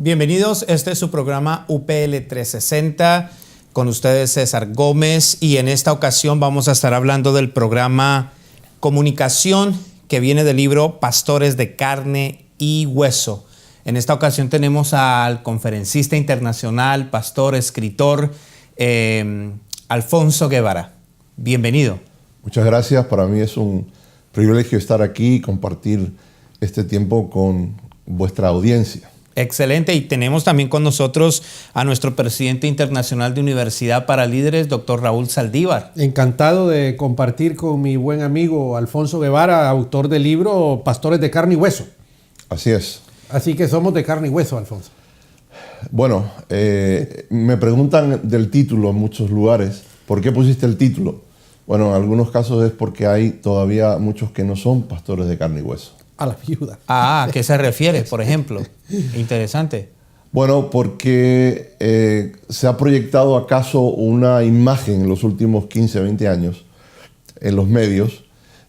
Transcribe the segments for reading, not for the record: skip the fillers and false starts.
Bienvenidos, este es su programa UPL 360, con ustedes César Gómez, y en esta ocasión vamos a estar hablando del programa Comunicación, que viene del libro Pastores de Carne y Hueso. En esta ocasión tenemos al conferencista internacional, pastor, escritor, Alfonso Guevara. Bienvenido. Muchas gracias, para mí es un privilegio estar aquí y compartir este tiempo con vuestra audiencia. Excelente, y tenemos también con nosotros a nuestro presidente internacional de Universidad para Líderes, doctor Raúl Saldívar. Encantado de compartir con mi buen amigo Alfonso Guevara, autor del libro Pastores de Carne y Hueso. Así es. Así que somos de carne y hueso, Alfonso. Bueno, me preguntan del título en muchos lugares. ¿Por qué pusiste el título? Bueno, en algunos casos es porque hay todavía muchos que no son pastores de carne y hueso. A la viuda. Ah, ¿a qué se refiere, por ejemplo? Interesante. Bueno, porque se ha proyectado acaso una imagen en los últimos 15, 20 años en los medios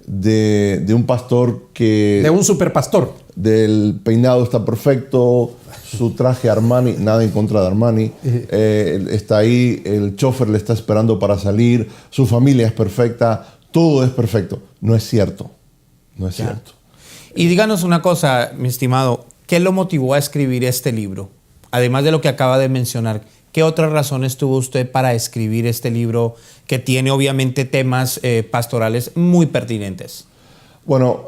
de un pastor que... De un superpastor. Del peinado está perfecto, su traje Armani, nada en contra de Armani, está ahí, el chofer le está esperando para salir, su familia es perfecta, todo es perfecto. No es cierto, no es cierto. Y díganos una cosa, mi estimado, ¿qué lo motivó a escribir este libro? Además de lo que acaba de mencionar, ¿qué otras razones tuvo usted para escribir este libro que tiene obviamente temas pastorales muy pertinentes? Bueno,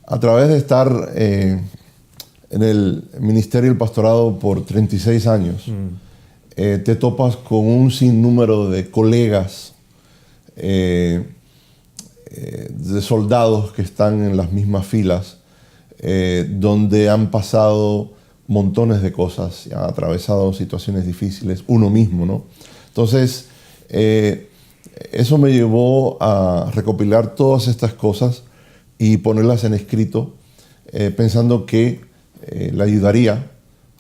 a través de estar en el ministerio y el pastorado por 36 años, te topas con un sinnúmero de colegas, de soldados que están en las mismas filas, donde han pasado montones de cosas, han atravesado situaciones difíciles, uno mismo, ¿no? Entonces, eso me llevó a recopilar todas estas cosas y ponerlas en escrito, pensando que le ayudaría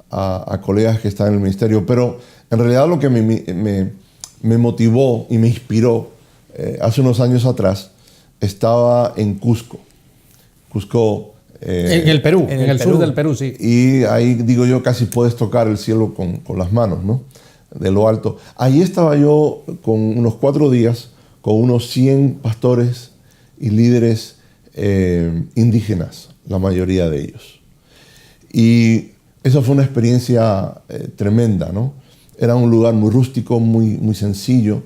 a colegas que están en el ministerio. Pero en realidad lo que me motivó y me inspiró hace unos años atrás, estaba en Cusco. Cusco... en el Perú, en el sur del Perú, sí. Y ahí, digo yo, casi puedes tocar el cielo con las manos, ¿no? De lo alto. Ahí estaba yo con unos 4 días, con unos 100 pastores y líderes indígenas, la mayoría de ellos. Y eso fue una experiencia tremenda, ¿no? Era un lugar muy rústico, muy sencillo.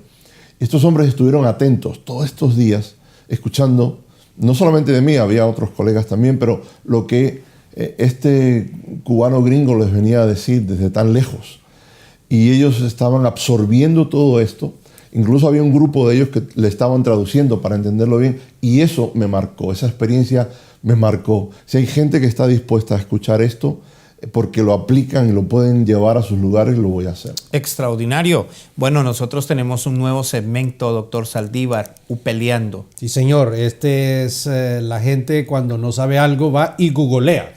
Estos hombres estuvieron atentos todos estos días, escuchando, no solamente de mí, había otros colegas también, pero lo que este cubano gringo les venía a decir desde tan lejos. Y ellos estaban absorbiendo todo esto. Incluso había un grupo de ellos que le estaban traduciendo para entenderlo bien, y eso me marcó, esa experiencia me marcó. Si hay gente que está dispuesta a escuchar esto, porque lo aplican y lo pueden llevar a sus lugares, lo voy a hacer. Extraordinario. Bueno, nosotros tenemos un nuevo segmento, doctor Saldívar, Upeleando. Sí, señor. Este es la gente cuando no sabe algo va y googlea.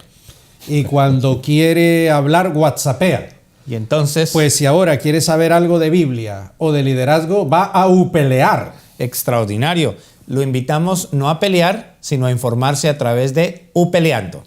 Y cuando quiere hablar, whatsappea. Y entonces... Pues si ahora quiere saber algo de Biblia o de liderazgo, va a upelear. Extraordinario. Lo invitamos no a pelear, sino a informarse a través de Upeleando.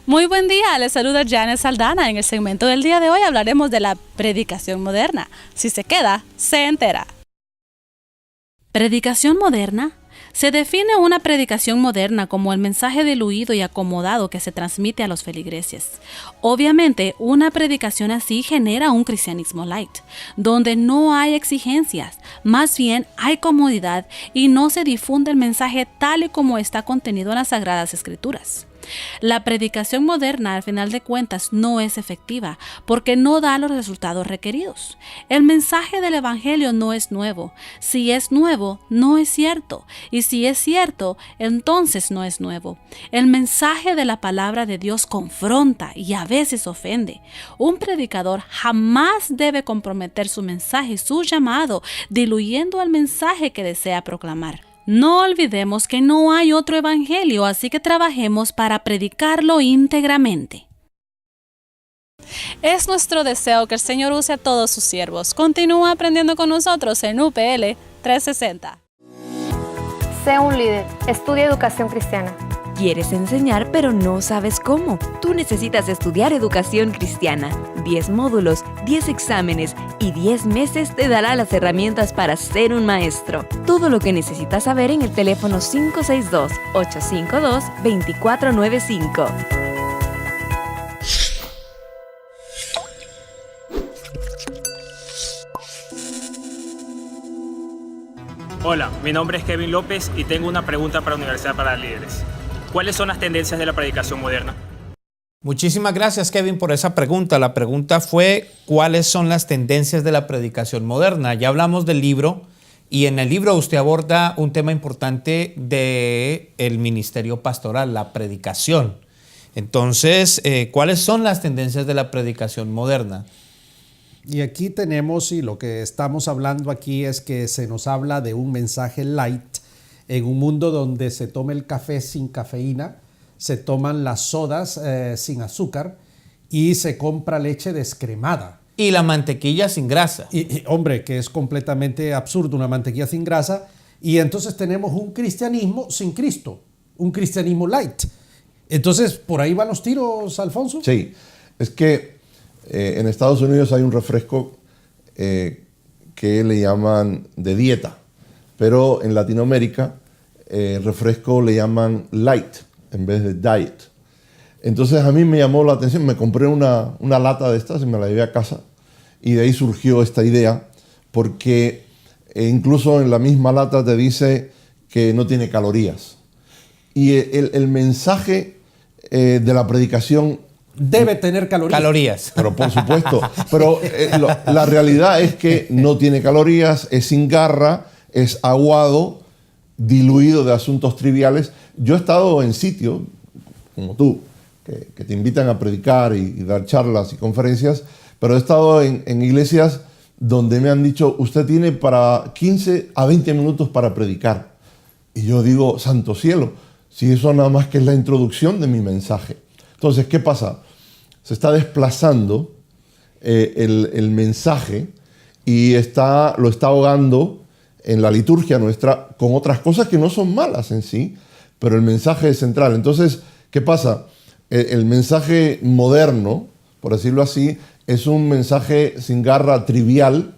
Muy buen día, les saluda Janet Saldana. En el segmento del día de hoy hablaremos de la predicación moderna. Si se queda, se entera. Predicación moderna. Se define una predicación moderna como el mensaje diluido y acomodado que se transmite a los feligreses. Obviamente, una predicación así genera un cristianismo light, donde no hay exigencias, más bien hay comodidad y no se difunde el mensaje tal y como está contenido en las Sagradas Escrituras. La predicación moderna, al final de cuentas, no es efectiva porque no da los resultados requeridos. El mensaje del Evangelio no es nuevo. Si es nuevo, no es cierto. Y si es cierto, entonces no es nuevo. El mensaje de la palabra de Dios confronta y a veces ofende. Un predicador jamás debe comprometer su mensaje y su llamado, diluyendo el mensaje que desea proclamar. No olvidemos que no hay otro evangelio, así que trabajemos para predicarlo íntegramente. Es nuestro deseo que el Señor use a todos sus siervos. Continúa aprendiendo con nosotros en UPL 360. Sé un líder. Estudia educación cristiana. ¿Quieres enseñar pero no sabes cómo? Tú necesitas estudiar educación cristiana. 10 módulos, 10 exámenes y 10 meses te dará las herramientas para ser un maestro. Todo lo que necesitas saber en el teléfono 562-852-2495. Hola, mi nombre es Kevin López y tengo una pregunta para Universidad para Líderes. ¿Cuáles son las tendencias de la predicación moderna? Muchísimas gracias, Kevin, por esa pregunta. La pregunta fue, ¿cuáles son las tendencias de la predicación moderna? Ya hablamos del libro y en el libro usted aborda un tema importante del ministerio pastoral, la predicación. Entonces, ¿cuáles son las tendencias de la predicación moderna? Y aquí tenemos, y lo que estamos hablando aquí es que se nos habla de un mensaje light en un mundo donde se toma el café sin cafeína, se toman las sodas sin azúcar y se compra leche descremada. Y la mantequilla sin grasa. Hombre, que es completamente absurdo una mantequilla sin grasa. Y entonces tenemos un cristianismo sin Cristo, un cristianismo light. Entonces, ¿por ahí van los tiros, Alfonso? Sí, es que en Estados Unidos hay un refresco que le llaman de dieta, pero en Latinoamérica refresco le llaman light en vez de diet. Entonces a mí me llamó la atención, me compré una lata de estas y me la llevé a casa y de ahí surgió esta idea porque incluso en la misma lata te dice que no tiene calorías. Y el mensaje de la predicación debe tener calorías. Calorías. Pero por supuesto. Pero la realidad es que no tiene calorías, es sin garra, es aguado, diluido de asuntos triviales. Yo he estado en sitios, como tú, que te invitan a predicar y dar charlas y conferencias, pero he estado en iglesias donde me han dicho, usted tiene para 15 a 20 minutos para predicar. Y yo digo, santo cielo, si eso nada más que es la introducción de mi mensaje. Entonces, ¿qué pasa? Se está desplazando el mensaje y lo está ahogando en la liturgia nuestra con otras cosas que no son malas en sí, pero el mensaje es central. Entonces, ¿qué pasa? El mensaje moderno, por decirlo así, es un mensaje sin garra, trivial,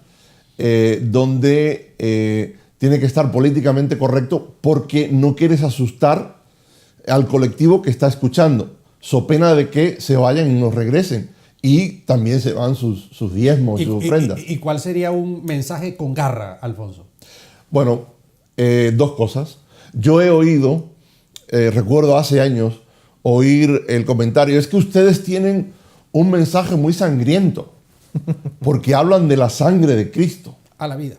donde tiene que estar políticamente correcto porque no quieres asustar al colectivo que está escuchando, so pena de que se vayan y no regresen. Y también se van sus diezmos y sus ofrendas. ¿Y cuál sería un mensaje con garra, Alfonso? Bueno, dos cosas. Yo he oído, recuerdo hace años, oír el comentario, es que ustedes tienen un mensaje muy sangriento, porque hablan de la sangre de Cristo. A la vida.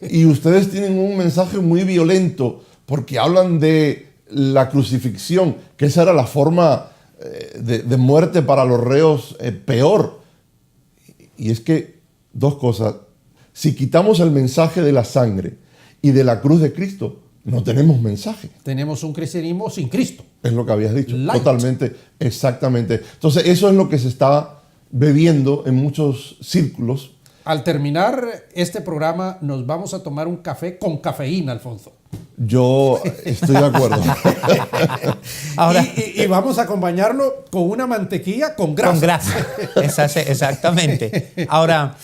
Y ustedes tienen un mensaje muy violento, porque hablan de la crucifixión, que esa era la forma de muerte para los reos peor. Y es que, dos cosas, si quitamos el mensaje de la sangre y de la cruz de Cristo, no tenemos mensaje. Tenemos un cristianismo sin Cristo. Es lo que habías dicho. Light. Totalmente, exactamente. Entonces, eso es lo que se está bebiendo en muchos círculos. Al terminar este programa, nos vamos a tomar un café con cafeína, Alfonso. Yo estoy de acuerdo. Ahora, y vamos a acompañarlo con una mantequilla con grasa. con grasa. Exactamente. Ahora,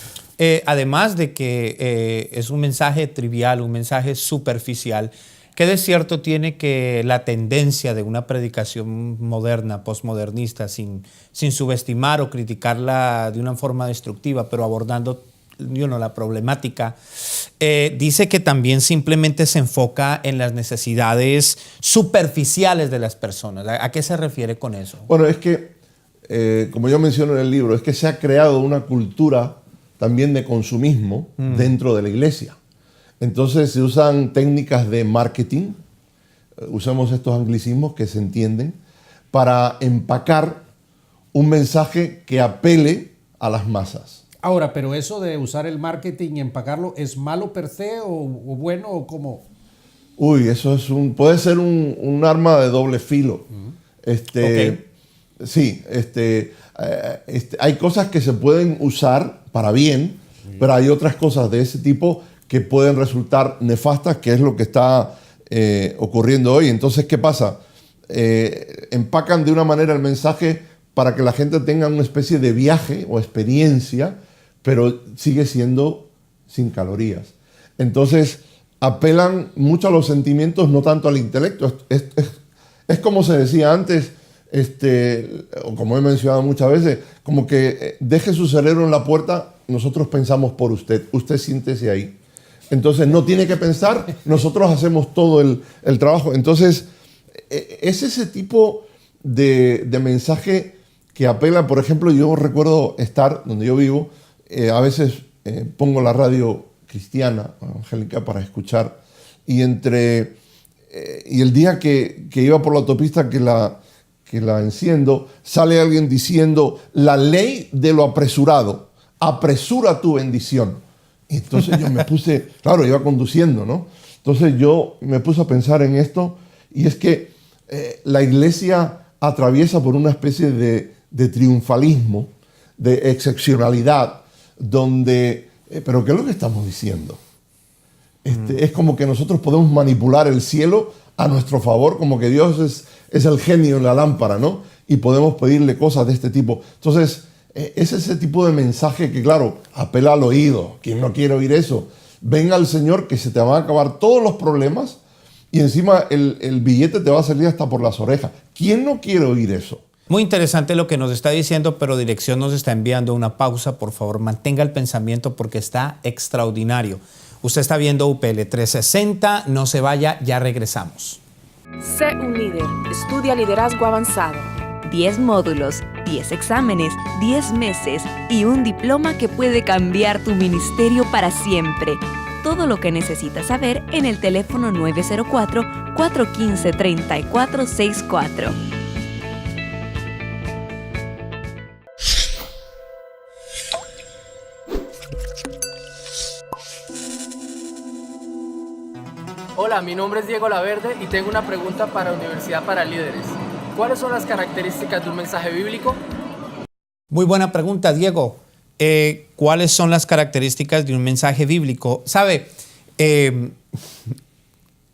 además de que es un mensaje trivial, un mensaje superficial, ¿qué de cierto tiene que la tendencia de una predicación moderna, postmodernista, sin subestimar o criticarla de una forma destructiva, pero abordando la problemática, dice que también simplemente se enfoca en las necesidades superficiales de las personas? ¿A qué se refiere con eso? Bueno, es que, como yo menciono en el libro, es que se ha creado una cultura también de consumismo dentro de la iglesia. Entonces se usan técnicas de marketing, usamos estos anglicismos que se entienden, para empacar un mensaje que apele a las masas. Ahora, pero eso de usar el marketing y empacarlo, ¿es malo per se o bueno o cómo? Uy, eso es puede ser un arma de doble filo. Okay. Sí, hay cosas que se pueden usar para bien, pero hay otras cosas de ese tipo que pueden resultar nefastas, que es lo que está ocurriendo hoy. Entonces, ¿qué pasa? Empacan de una manera el mensaje para que la gente tenga una especie de viaje o experiencia, pero sigue siendo sin calorías. Entonces, apelan mucho a los sentimientos, no tanto al intelecto. Es como se decía antes, o como he mencionado muchas veces, como que deje su cerebro en la puerta, nosotros pensamos por usted siéntese ahí. Entonces no tiene que pensar, nosotros hacemos todo el trabajo. Entonces es ese tipo de mensaje que apela. Por ejemplo, yo recuerdo estar donde yo vivo, a veces pongo la radio cristiana, evangélica, para escuchar, y el día que iba por la autopista que la enciendo, sale alguien diciendo: la ley de lo apresurado, apresura tu bendición. Y entonces yo me puse, claro, iba conduciendo, ¿no? Entonces yo me puse a pensar en esto, y es que la iglesia atraviesa por una especie de triunfalismo, de excepcionalidad, donde, pero ¿qué es lo que estamos diciendo? Es como que nosotros podemos manipular el cielo a nuestro favor, como que Dios es el genio en la lámpara, ¿no? Y podemos pedirle cosas de este tipo. Entonces, es ese tipo de mensaje que, claro, apela al oído. ¿Quién no quiere oír eso? Ven al Señor, que se te van a acabar todos los problemas, y encima el billete te va a salir hasta por las orejas. ¿Quién no quiere oír eso? Muy interesante lo que nos está diciendo, pero dirección nos está enviando una pausa. Por favor, mantenga el pensamiento porque está extraordinario. Usted está viendo UPL 360, no se vaya, ya regresamos. Sé un líder, estudia liderazgo avanzado. 10 módulos, 10 exámenes, 10 meses y un diploma que puede cambiar tu ministerio para siempre. Todo lo que necesitas saber en el teléfono 904-415-3464. Hola, mi nombre es Diego Laverde y tengo una pregunta para Universidad para Líderes. ¿Cuáles son las características de un mensaje bíblico? Muy buena pregunta, Diego. ¿Cuáles son las características de un mensaje bíblico? ¿Sabe?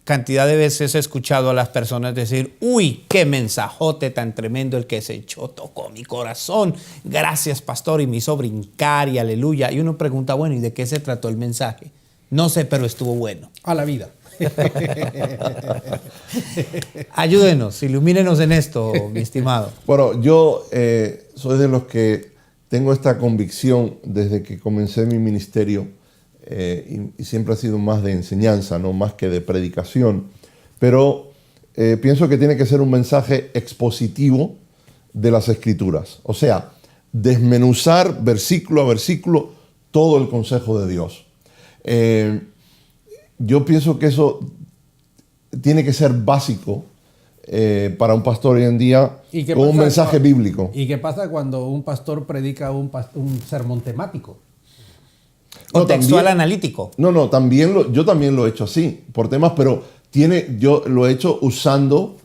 Cantidad de veces he escuchado a las personas decir: uy, qué mensajote tan tremendo el que se echó, tocó mi corazón. Gracias, pastor, y me hizo brincar y aleluya. Y uno pregunta: bueno, ¿y de qué se trató el mensaje? No sé, pero estuvo bueno. A la vida. Ayúdenos, ilumínenos en esto, mi estimado. Bueno, yo soy de los que tengo esta convicción desde que comencé mi ministerio, y siempre ha sido más de enseñanza, no más que de predicación, pero pienso que tiene que ser un mensaje expositivo de las Escrituras, o sea, desmenuzar versículo a versículo todo el consejo de Dios. Yo pienso que eso tiene que ser básico para un pastor hoy en día, con un mensaje bíblico. ¿Y qué pasa cuando un pastor predica un sermón temático? O textual analítico. No, yo también lo he hecho así, por temas, pero yo lo he hecho usando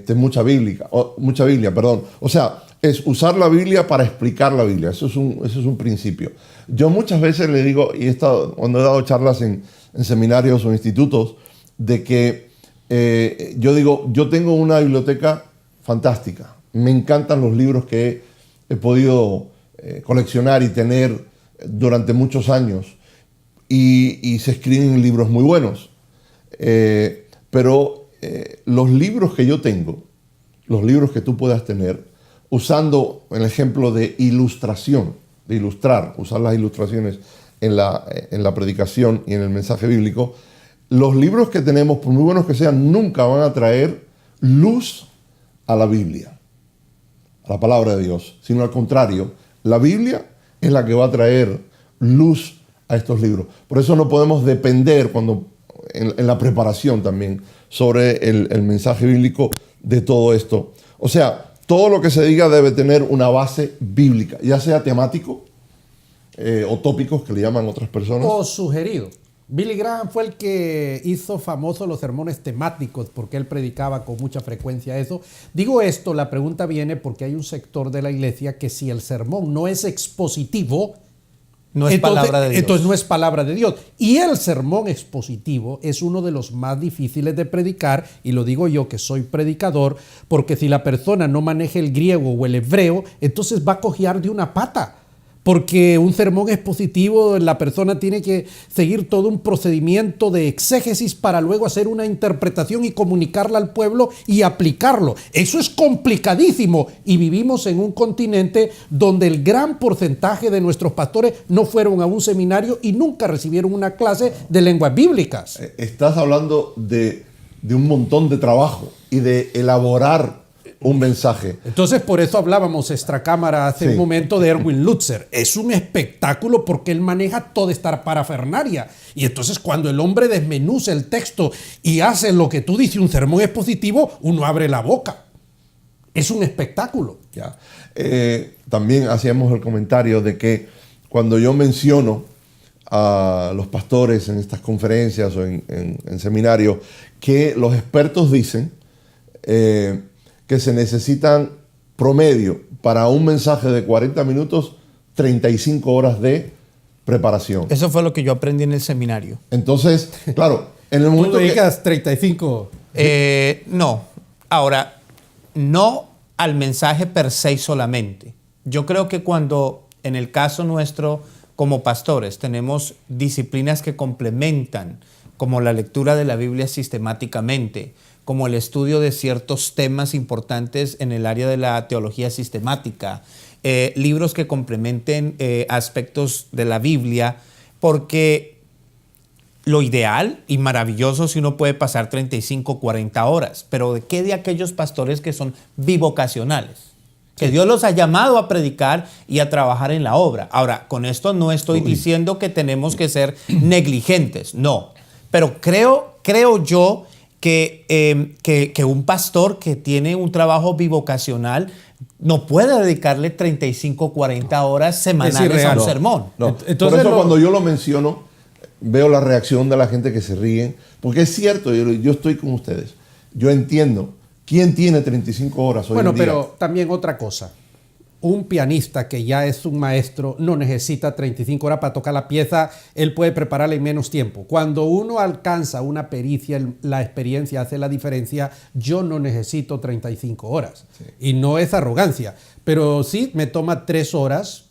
mucha Biblia. O sea, es usar la Biblia para explicar la Biblia. Eso es un principio. Yo muchas veces le digo, y cuando he dado charlas en seminarios o institutos, de que yo digo, yo tengo una biblioteca fantástica. Me encantan los libros que he podido coleccionar y tener durante muchos años. Y se escriben libros muy buenos. Pero los libros que yo tengo, los libros que tú puedas tener, usando el ejemplo de ilustración, de ilustrar, usar las ilustraciones en la predicación y en el mensaje bíblico, los libros que tenemos, por muy buenos que sean, nunca van a traer luz a la Biblia, a la palabra de Dios, sino al contrario, la Biblia es la que va a traer luz a estos libros. Por eso no podemos depender en la preparación también sobre el mensaje bíblico de todo esto. O sea, todo lo que se diga debe tener una base bíblica, ya sea temático o tópicos, que le llaman otras personas. O sugerido. Billy Graham fue el que hizo famosos los sermones temáticos porque él predicaba con mucha frecuencia eso. Digo esto, la pregunta viene porque hay un sector de la iglesia que si el sermón no es expositivo, no es palabra de Dios. Entonces no es palabra de Dios. Y el sermón expositivo es uno de los más difíciles de predicar, y lo digo yo que soy predicador, porque si la persona no maneja el griego o el hebreo, entonces va a cojear de una pata. Porque un sermón expositivo, la persona tiene que seguir todo un procedimiento de exégesis para luego hacer una interpretación y comunicarla al pueblo y aplicarlo. Eso es complicadísimo, y vivimos en un continente donde el gran porcentaje de nuestros pastores no fueron a un seminario y nunca recibieron una clase de lenguas bíblicas. Estás hablando de un montón de trabajo y de elaborar un mensaje. Entonces, por eso hablábamos extracámara hace un momento de Erwin Lutzer. Es un espectáculo porque él maneja toda esta parafernaria. Y entonces, cuando el hombre desmenuza el texto y hace lo que tú dices, un sermón expositivo, uno abre la boca. Es un espectáculo. Ya. También hacíamos el comentario de que cuando yo menciono a los pastores en estas conferencias o en seminarios, que los expertos dicen que se necesitan promedio para un mensaje de 40 minutos, 35 horas de preparación. Eso fue lo que yo aprendí en el seminario. Entonces, claro, en el momento ¿Tú digas 35? No. Ahora, no al mensaje per se solamente. Yo creo que cuando, en el caso nuestro, como pastores, tenemos disciplinas que complementan, como la lectura de la Biblia sistemáticamente, como el estudio de ciertos temas importantes en el área de la teología sistemática, libros que complementen aspectos de la Biblia, porque lo ideal y maravilloso si uno puede pasar 35, 40 horas, pero ¿de qué de aquellos pastores que son bivocacionales? Que Dios los ha llamado a predicar y a trabajar en la obra. Ahora, con esto no estoy diciendo que tenemos que ser negligentes, no, pero creo yo que un pastor que tiene un trabajo bivocacional no puede dedicarle 35, 40 horas semanales a un sermón. No. Entonces, por eso cuando yo lo menciono, veo la reacción de la gente que se ríen, porque es cierto, yo estoy con ustedes. Yo entiendo. ¿Quién tiene 35 horas hoy en día? Bueno, pero también otra cosa. Un pianista que ya es un maestro no necesita 35 horas para tocar la pieza, él puede prepararla en menos tiempo. Cuando uno alcanza una pericia, la experiencia hace la diferencia. Yo no necesito 35 horas. Sí. Y no es arrogancia, pero sí me toma 3 horas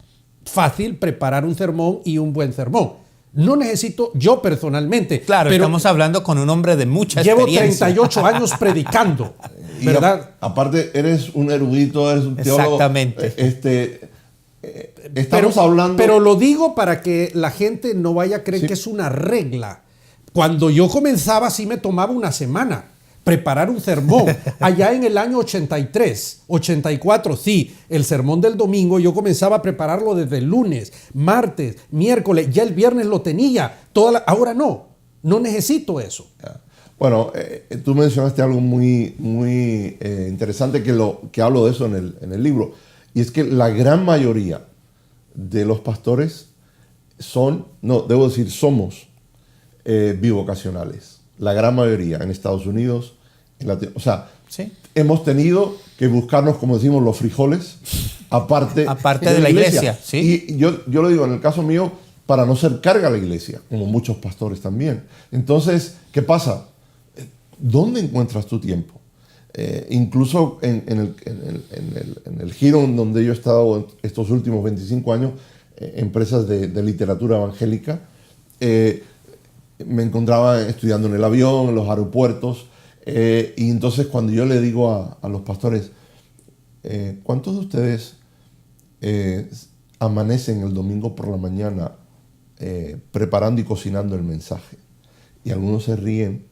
fácil preparar un sermón y un buen sermón. No necesito yo personalmente. Claro, pero estamos hablando con un hombre de mucha experiencia. Llevo 38 años predicando. ¿Verdad? Aparte, eres un erudito, eres un teólogo. Exactamente. Estamos hablando... Pero lo digo para que la gente no vaya a creer que es una regla. Cuando yo comenzaba, sí me tomaba una semana preparar un sermón. Allá en el año 83, 84, sí, el sermón del domingo, yo comenzaba a prepararlo desde el lunes, martes, miércoles, ya el viernes lo tenía. Ahora no necesito eso. Bueno, tú mencionaste algo muy interesante que hablo de eso en el libro, y es que la gran mayoría de los pastores somos bivocacionales. La gran mayoría en Estados Unidos, ¿sí? Hemos tenido que buscarnos, como decimos, los frijoles aparte de la iglesia. ¿Sí? Y yo lo digo, en el caso mío, para no ser carga a la iglesia, como muchos pastores también. Entonces, ¿qué pasa? ¿Dónde encuentras tu tiempo? Incluso en el giro en donde yo he estado estos últimos 25 años, empresas de literatura evangélica, me encontraba estudiando en el avión, en los aeropuertos, y entonces cuando yo le digo a los pastores, ¿cuántos de ustedes amanecen el domingo por la mañana preparando y cocinando el mensaje? Y algunos se ríen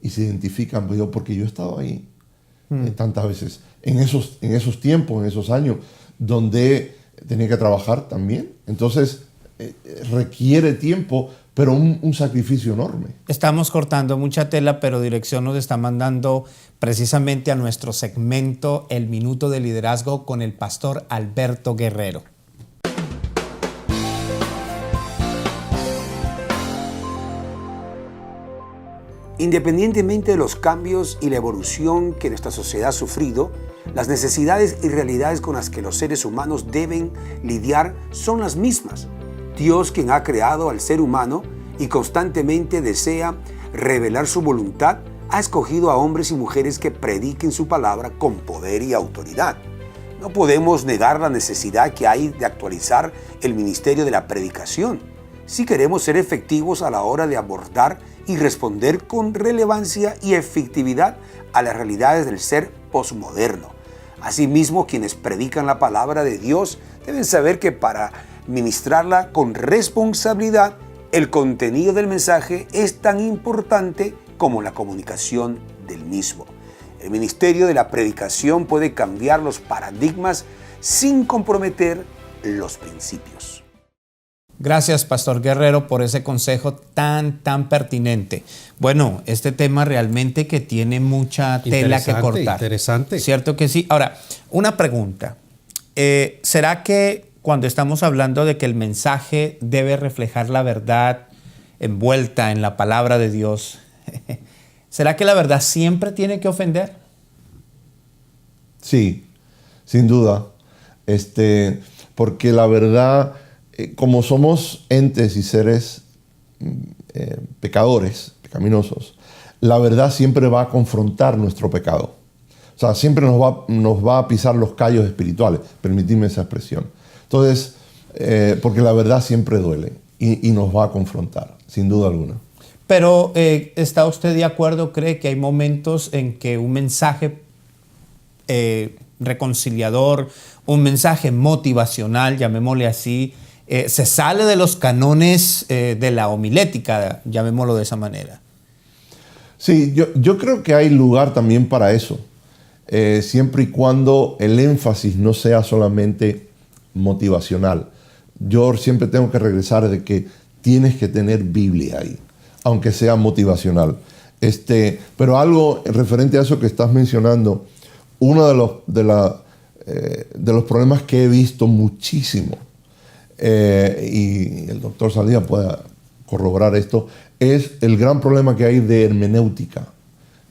y se identifican, porque yo he estado ahí tantas veces, en esos tiempos, en esos años, donde tenía que trabajar también. Entonces, requiere tiempo, pero un sacrificio enorme. Estamos cortando mucha tela, pero Dirección nos está mandando precisamente a nuestro segmento El Minuto de Liderazgo con el pastor Alberto Guerrero. Independientemente de los cambios y la evolución que nuestra sociedad ha sufrido, las necesidades y realidades con las que los seres humanos deben lidiar son las mismas. Dios, quien ha creado al ser humano y constantemente desea revelar su voluntad, ha escogido a hombres y mujeres que prediquen su palabra con poder y autoridad. No podemos negar la necesidad que hay de actualizar el ministerio de la predicación si queremos ser efectivos a la hora de abordar y responder con relevancia y efectividad a las realidades del ser posmoderno. Asimismo, quienes predican la palabra de Dios deben saber que para ministrarla con responsabilidad, el contenido del mensaje es tan importante como la comunicación del mismo. El ministerio de la predicación puede cambiar los paradigmas sin comprometer los principios. Gracias, Pastor Guerrero, por ese consejo tan pertinente. Bueno, este tema realmente que tiene mucha tela que cortar. Interesante. ¿Cierto que sí? Ahora, una pregunta. ¿Será que cuando estamos hablando de que el mensaje debe reflejar la verdad envuelta en la palabra de Dios, ¿será que la verdad siempre tiene que ofender? Sí, sin duda. Porque la verdad, como somos entes y seres pecaminosos, la verdad siempre va a confrontar nuestro pecado. O sea, siempre nos va a pisar los callos espirituales, permitidme esa expresión. Entonces, porque la verdad siempre duele y nos va a confrontar, sin duda alguna. Pero, ¿está usted de acuerdo? ¿Cree que hay momentos en que un mensaje reconciliador, un mensaje motivacional, llamémosle así, se sale de los cánones de la homilética, llamémoslo de esa manera? Sí, yo creo que hay lugar también para eso, siempre y cuando el énfasis no sea solamente motivacional. Yo siempre tengo que regresar de que tienes que tener Biblia ahí, aunque sea motivacional. Pero algo referente a eso que estás mencionando, uno de los problemas que he visto muchísimo, y el doctor Saldía puede corroborar esto, es el gran problema que hay de hermenéutica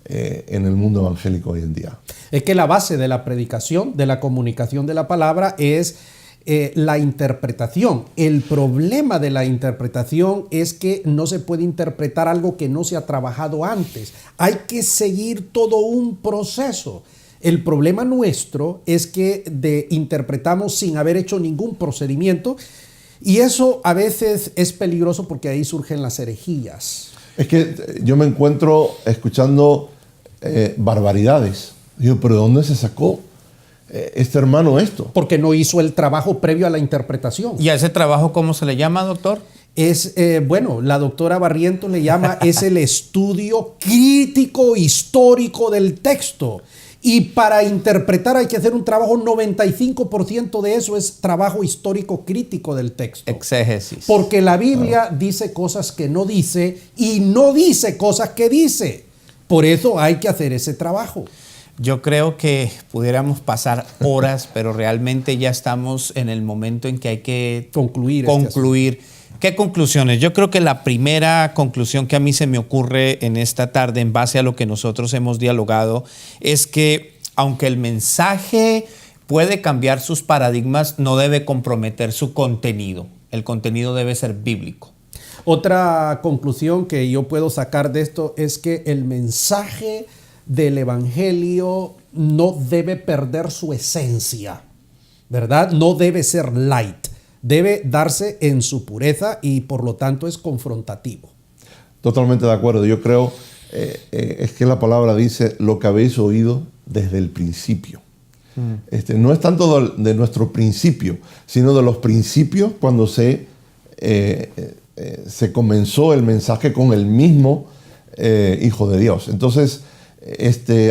en el mundo evangélico hoy en día. Es que la base de la predicación, de la comunicación de la palabra es la interpretación. El problema de la interpretación es que no se puede interpretar algo que no se ha trabajado antes. Hay que seguir todo un proceso. El problema nuestro es que interpretamos sin haber hecho ningún procedimiento, y eso a veces es peligroso porque ahí surgen las herejías. Es que yo me encuentro escuchando barbaridades. Digo, ¿pero de dónde se sacó este hermano esto? Porque no hizo el trabajo previo a la interpretación. ¿Y a ese trabajo cómo se le llama, doctor? Es, la doctora Barrientos le llama, es el estudio crítico histórico del texto. Y para interpretar hay que hacer un trabajo, 95% de eso es trabajo histórico crítico del texto. Exégesis. Porque la Biblia dice cosas que no dice y no dice cosas que dice. Por eso hay que hacer ese trabajo. Yo creo que pudiéramos pasar horas, pero realmente ya estamos en el momento en que hay que concluir. ¿Qué conclusiones? Yo creo que la primera conclusión que a mí se me ocurre en esta tarde, en base a lo que nosotros hemos dialogado, es que aunque el mensaje puede cambiar sus paradigmas, no debe comprometer su contenido. El contenido debe ser bíblico. Otra conclusión que yo puedo sacar de esto es que el mensaje del evangelio no debe perder su esencia, ¿verdad? No debe ser light. Debe darse en su pureza y por lo tanto es confrontativo. Totalmente de acuerdo. Yo creo es que la palabra dice lo que habéis oído desde el principio. No es tanto de nuestro principio, sino de los principios cuando se comenzó el mensaje con el mismo Hijo de Dios. Entonces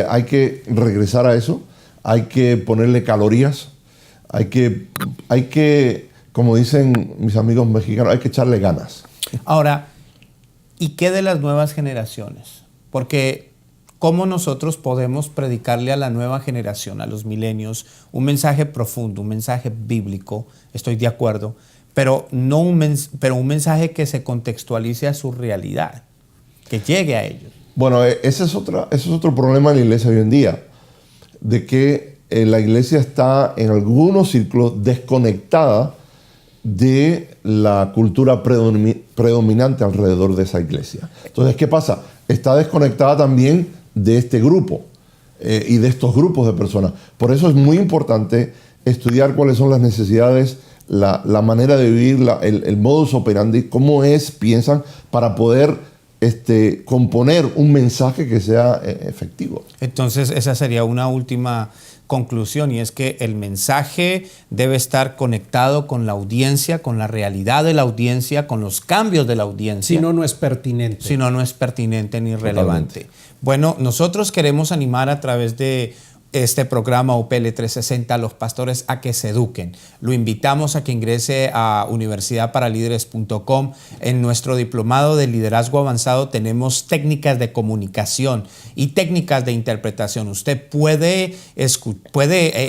hay que regresar a eso, hay que ponerle calorías, hay que como dicen mis amigos mexicanos, hay que echarle ganas. Ahora, ¿y qué de las nuevas generaciones? Porque ¿cómo nosotros podemos predicarle a la nueva generación, a los milenios, un mensaje profundo, un mensaje bíblico? Estoy de acuerdo, pero un mensaje que se contextualice a su realidad, que llegue a ellos. Bueno, ese es otro problema en la iglesia hoy en día, de que la iglesia está en algunos círculos desconectada de la cultura predominante alrededor de esa iglesia. Entonces, ¿qué pasa? Está desconectada también de este grupo y de estos grupos de personas. Por eso es muy importante estudiar cuáles son las necesidades, la manera de vivir, el modus operandi, cómo piensan, para poder componer un mensaje que sea efectivo. Entonces, esa sería una última conclusión, y es que el mensaje debe estar conectado con la audiencia, con la realidad de la audiencia, con los cambios de la audiencia. Si no, no es pertinente. Si no, no es pertinente ni relevante. Bueno, nosotros queremos animar a través de este programa UPL 360 a los pastores a que se eduquen. Lo invitamos a que ingrese a universidadparalíderes.com. En nuestro diplomado de liderazgo avanzado tenemos técnicas de comunicación y técnicas de interpretación. Usted puede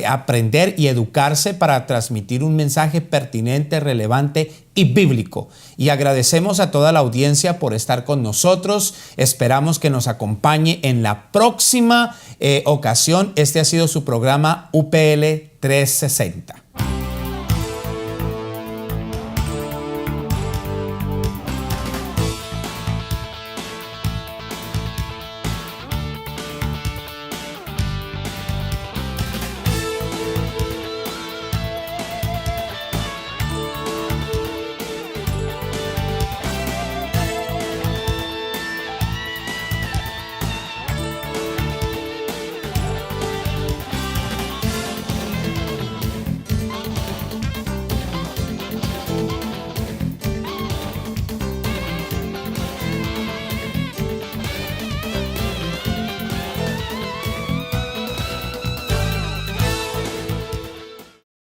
aprender y educarse para transmitir un mensaje pertinente, relevante y bíblico. Y agradecemos a toda la audiencia por estar con nosotros. Esperamos que nos acompañe en la próxima ocasión. Este ha sido su programa UPL 360.